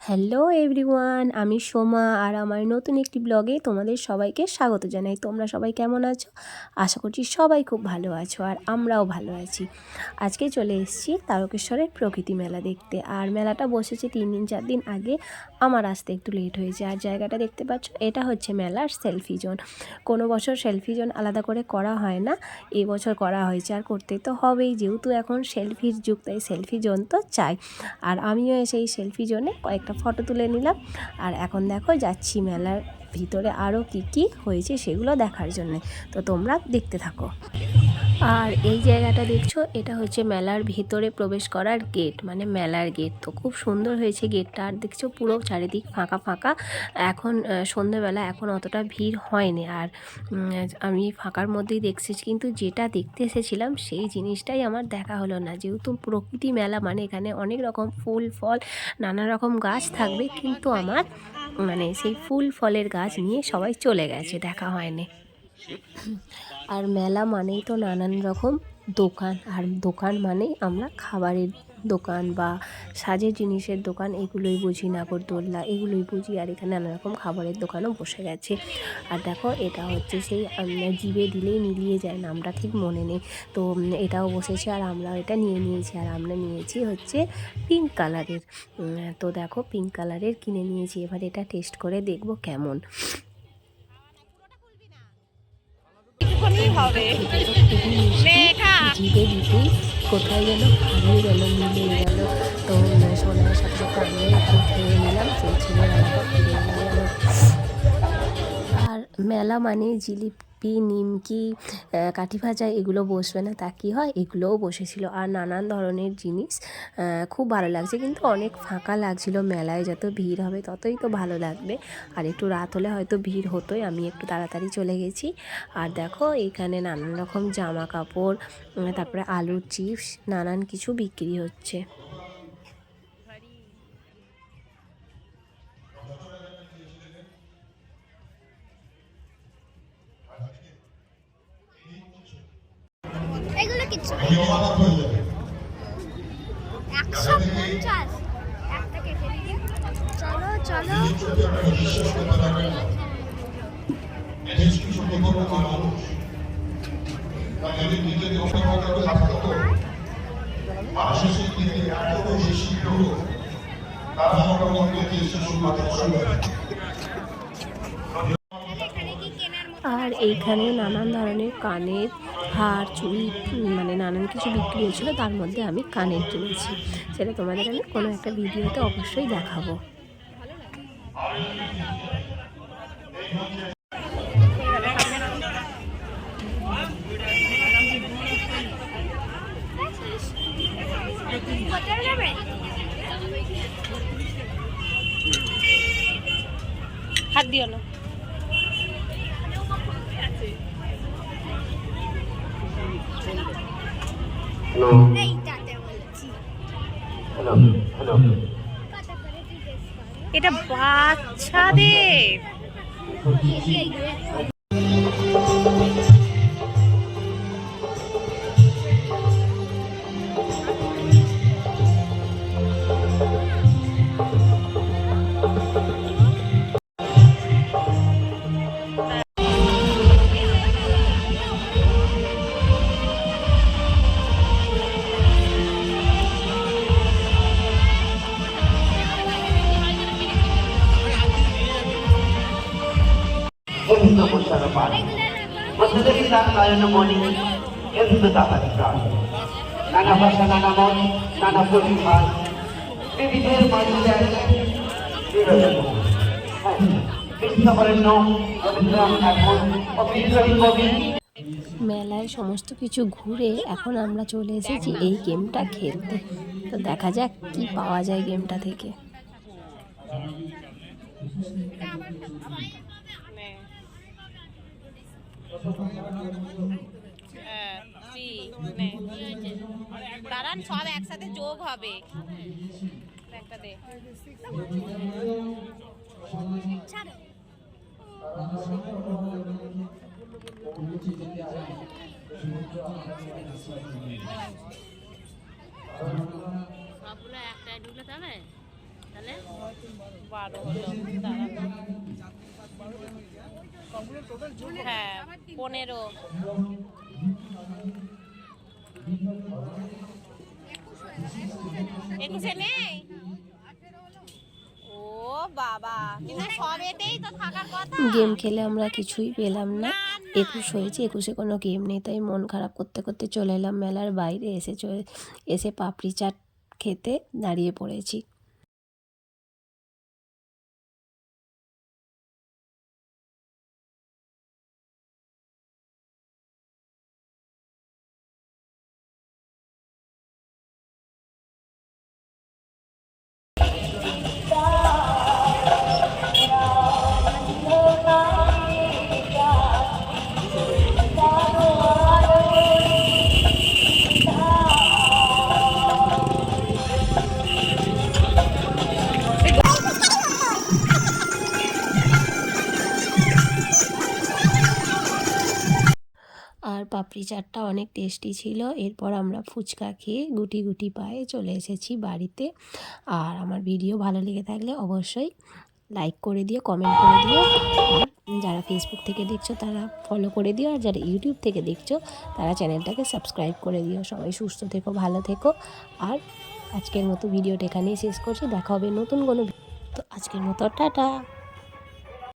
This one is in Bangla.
হ্যালো এভরিওয়ান, আমি সোমা আর আমার নতুন একটি ব্লগে তোমাদের সবাইকে স্বাগত জানাই। তোমরা সবাই কেমন আছো? আশা করছি সবাই খুব ভালো আছো আর আমরাও ভালো আছি। আজকে চলে এসেছি তারকেশ্বরের প্রকৃতি মেলা দেখতে। আর মেলাটা বসেছে 3 দিন 4 দিন আগে, আমার আসতে একটু লেট হয়েছে। আর জায়গাটা দেখতে পাচ্ছ, এটা হচ্ছে মেলার সেলফি জোন। কোনো বছর সেলফি জোন আলাদা করে করা হয় না, এবছর করা হয়েছে। আর করতে তো হবেই, যেহেতু এখন সেলফির যুগ, তাই সেলফি জোন তো চাই। আর আমিও এসে এই সেলফি জোনে কয়েকটা ফটো তুলে নিলাম। আর এখন দেখো যাচ্ছি মেলার ভিতরে আরও কি হয়েছে সেগুলো দেখার জন্যে। তো তোমরা দেখতে থাকো। আর এই জায়গাটা দেখছো, এটা হচ্ছে মেলার ভিতরে প্রবেশ করার গেট, মানে মেলার গেট। তো খুব সুন্দর হয়েছে গেটটা। আর দেখছো পুরো চারিদিক ফাঁকা ফাঁকা। এখন সন্ধ্যেবেলা, এখন অতটা ভিড় হয়নি। আর আমি ফাঁকার মধ্যেই দেখছি, কিন্তু যেটা দেখতে এসেছিলাম সেই জিনিসটাই আমার দেখা হলো না। যেহেতু প্রকৃতি মেলা, মানে এখানে অনেক রকম ফুল ফল নানা রকম গাছ থাকবে, কিন্তু আমার মানে সেই ফুল ফলের গাছ নিয়ে সবাই চলে গেছে, দেখা হয়নি। আর মেলা মানেই তো নানান রকম দোকান, আর দোকান মানেই আমরা খাবারের দোকান বা সাজের জিনিসের দোকান, এগুলোই বুঝি, নাগরদোল্লা এগুলোই বুঝি। আর এখানে নানা রকম খাবারের দোকানও বসে গেছে। আর দেখো, এটা হচ্ছে সেই জিভে দিলেই মিলিয়ে যায়, নামটা ঠিক মনে নেই। তো এটাও বসেছে আর আমরাও এটা নিয়ে নিয়েছি। আর আমরা নিয়েছি হচ্ছে পিঙ্ক কালারের। তো দেখো, পিঙ্ক কালারের কিনে নিয়েছি। এবার এটা টেস্ট করে দেখবো কেমন। হবে জিভে দিতেই কোথায় যেন হারিয়ে গেল, মিলিয়ে গেল। তো সোনার সাথে সাথে আমিও একটু খেয়ে নিলাম, সেই ছিল রান্নাটা ফিরে গেল। আর মেলা মানে জিলিপি, নিমকি, কাঠি ভাজা এগুলো বসবে না তা কি হয়, এগুলোও বসেছিল। আর নানান ধরনের জিনিস, খুব ভালো লাগছে। কিন্তু অনেক ফাঁকা লাগছিল। মেলায় যত ভিড় হবে ততই তো ভালো লাগবে। আর একটু রাত হলে হয়তো ভিড় হতোই, আমি একটু তাড়াতাড়ি চলে গেছি। আর দেখো, এইখানে নানান রকম জামা কাপড়, তারপরে আলুর চিপস, নানান কিছু বিক্রি হচ্ছে। এগুলো কিছু 150 একটা কেটে দিয়ে চলো চলো। আর এইখানে নানান ধরনের কানের হার, চুড়ি, মানে নানান কিছু বিক্রি হয়েছিল। তার মধ্যে আমি কানের কিনেছি, সেটা তোমাদের আমি কোনো একটা ভিডিওতে অবশ্যই দেখাবো। হাত দিও না। এটা বাচ্চাদের। নানা ভাষা, নানা মন, নানা প্রতিভা, বিবিধের মাঝে মেলায় সমস্ত কিছু ঘুরে এখন আমরা চলে এসেছি এই গেমটা খেলতে। তো দেখা যাক কি পাওয়া যায় গেমটা থেকে। দাঁড়ান, সব একসাথে যোগ হবে। একটা দে। সবগুলো একটাই ঢুকলে তবে মানে 12 হলো, দাঁড়ান। হ্যাঁ 15, 21 নেই। ও বাবা, কিন্তু সব এতেই তো থাকার কথা। গেম খেলে আমরা কিছুই পেলাম না। 21 হয়েছে, 21-এ কোনো গেম নেই, তাই মন খারাপ করতে করতে চলে এলাম মেলার বাইরে। এসে পাপড়ি চাট খেতে দাঁড়িয়ে পড়েছি। আর পাপড়ি চাটটা অনেক টেস্টি ছিল। এরপর আমরা ফুচকা খেয়ে গুটি গুটি পায়ে চলে এসেছি বাড়িতে। আর আমার ভিডিও ভালো লেগে থাকলে অবশ্যই লাইক করে দিও, কমেন্ট করে দিও। আর যারা ফেসবুক থেকে দেখছো তারা ফলো করে দিও, আর যারা ইউটিউব থেকে দেখছো তারা চ্যানেলটাকে সাবস্ক্রাইব করে দিও। সবাই সুস্থ থেকো, ভালো থেকো। আর আজকের মতো ভিডিওটা এখানেই শেষ করছি। দেখা হবে নতুন কোনো, তো আজকের মতো টাটা।